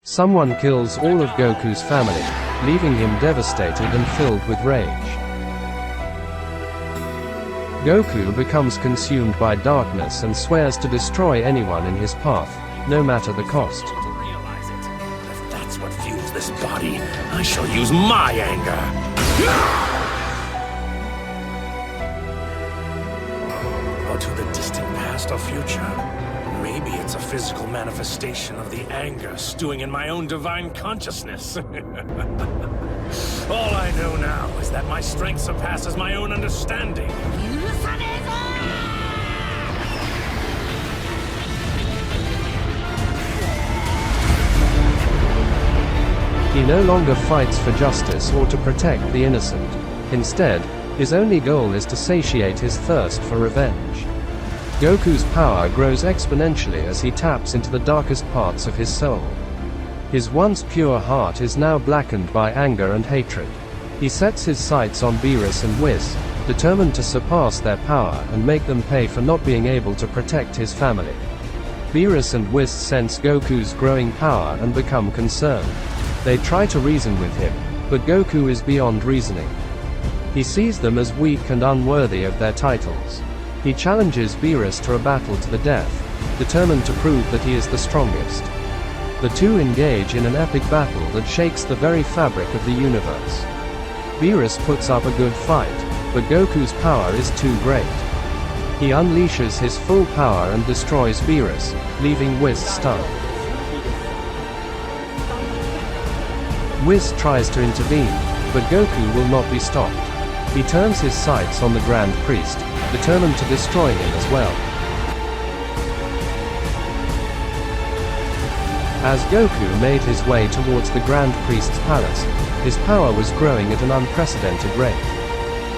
Someone kills all of Goku's family, leaving him devastated and filled with rage. Goku becomes consumed by darkness and swears to destroy anyone in his path, no matter the cost. To realize it. If that's what fuels this body, I shall use my anger. Or to the distant past or future. Maybe it's a physical manifestation of the anger stewing in my own divine consciousness. All I know now is that my strength surpasses my own understanding. He no longer fights for justice or to protect the innocent. Instead, his only goal is to satiate his thirst for revenge. Goku's power grows exponentially as he taps into the darkest parts of his soul. His once pure heart is now blackened by anger and hatred. He sets his sights on Beerus and Whis, determined to surpass their power and make them pay for not being able to protect his family. Beerus and Whis sense Goku's growing power and become concerned. They try to reason with him, but Goku is beyond reasoning. He sees them as weak and unworthy of their titles. He challenges Beerus to a battle to the death, determined to prove that he is the strongest. The two engage in an epic battle that shakes the very fabric of the universe. Beerus puts up a good fight, but Goku's power is too great. He unleashes his full power and destroys Beerus, leaving Whis stunned. Whis tries to intervene, but Goku will not be stopped. He turns his sights on the Grand Priest, determined to destroy him as well. As Goku made his way towards the Grand Priest's palace, his power was growing at an unprecedented rate.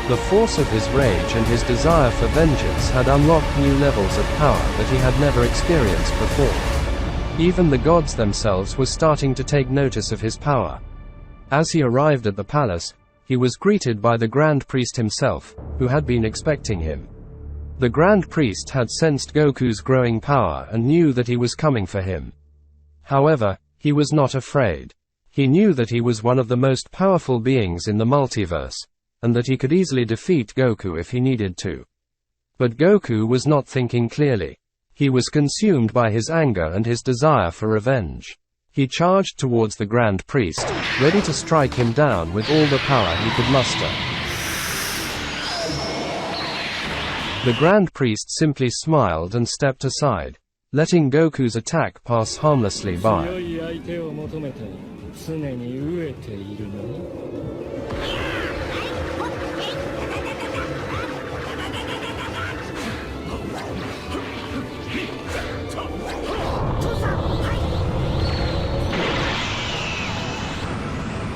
The force of his rage and his desire for vengeance had unlocked new levels of power that he had never experienced before. Even the gods themselves were starting to take notice of his power. As he arrived at the palace, he was greeted by the Grand Priest himself, who had been expecting him. The Grand Priest had sensed Goku's growing power and knew that he was coming for him. However, he was not afraid. He knew that he was one of the most powerful beings in the multiverse, and that he could easily defeat Goku if he needed to. But Goku was not thinking clearly. He was consumed by his anger and his desire for revenge. He charged towards the Grand Priest, ready to strike him down with all the power he could muster. The Grand Priest simply smiled and stepped aside, letting Goku's attack pass harmlessly by.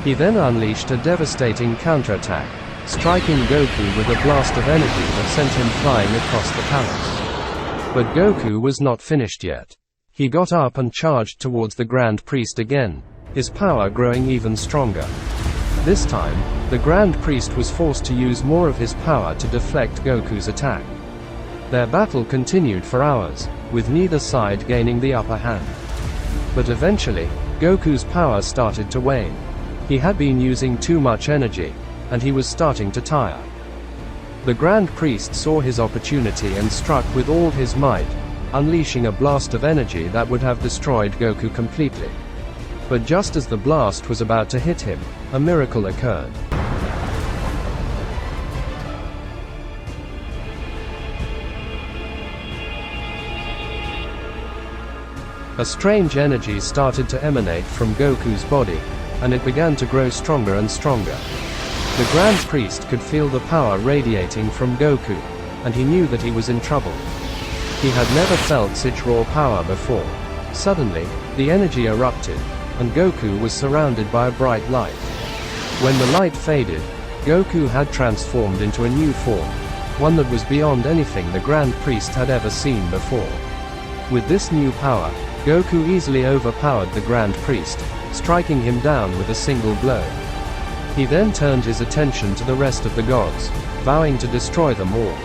He then unleashed a devastating counterattack, striking Goku with a blast of energy that sent him flying across the palace. But Goku was not finished yet. He got up and charged towards the Grand Priest again, his power growing even stronger. This time, the Grand Priest was forced to use more of his power to deflect Goku's attack. Their battle continued for hours, with neither side gaining the upper hand. But eventually, Goku's power started to wane. He had been using too much energy, and he was starting to tire. The Grand Priest saw his opportunity and struck with all his might, unleashing a blast of energy that would have destroyed Goku completely. But just as the blast was about to hit him, a miracle occurred. A strange energy started to emanate from Goku's body, and it began to grow stronger and stronger. The Grand Priest could feel the power radiating from Goku, and he knew that he was in trouble. He had never felt such raw power before. Suddenly, the energy erupted, and Goku was surrounded by a bright light. When the light faded, Goku had transformed into a new form, one that was beyond anything the Grand Priest had ever seen before. With this new power, Goku easily overpowered the Grand Priest, striking him down with a single blow. He then turned his attention to the rest of the gods, vowing to destroy them all.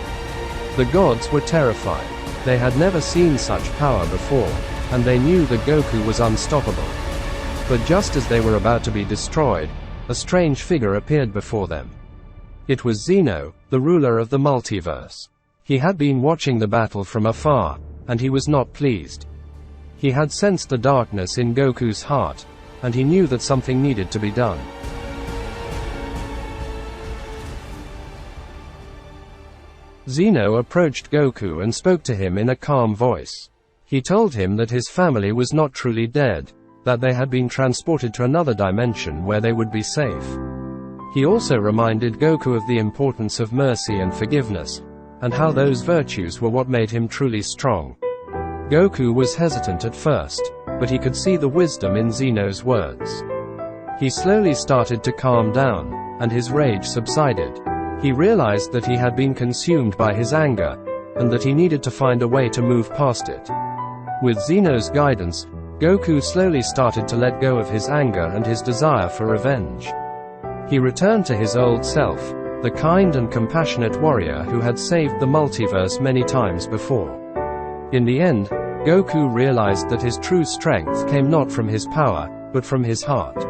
The gods were terrified. They had never seen such power before, and they knew that Goku was unstoppable. But just as they were about to be destroyed, a strange figure appeared before them. It was Zeno, the ruler of the multiverse. He had been watching the battle from afar, and he was not pleased. He had sensed the darkness in Goku's heart, and he knew that something needed to be done. Zeno approached Goku and spoke to him in a calm voice. He told him that his family was not truly dead, that they had been transported to another dimension where they would be safe. He also reminded Goku of the importance of mercy and forgiveness, and how those virtues were what made him truly strong. Goku was hesitant at first, but he could see the wisdom in Zeno's words. He slowly started to calm down, and his rage subsided. He realized that he had been consumed by his anger, and that he needed to find a way to move past it. With Zeno's guidance, Goku slowly started to let go of his anger and his desire for revenge. He returned to his old self, the kind and compassionate warrior who had saved the multiverse many times before. In the end, Goku realized that his true strength came not from his power, but from his heart.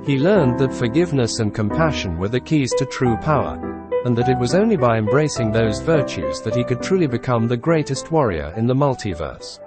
He learned that forgiveness and compassion were the keys to true power, and that it was only by embracing those virtues that he could truly become the greatest warrior in the multiverse.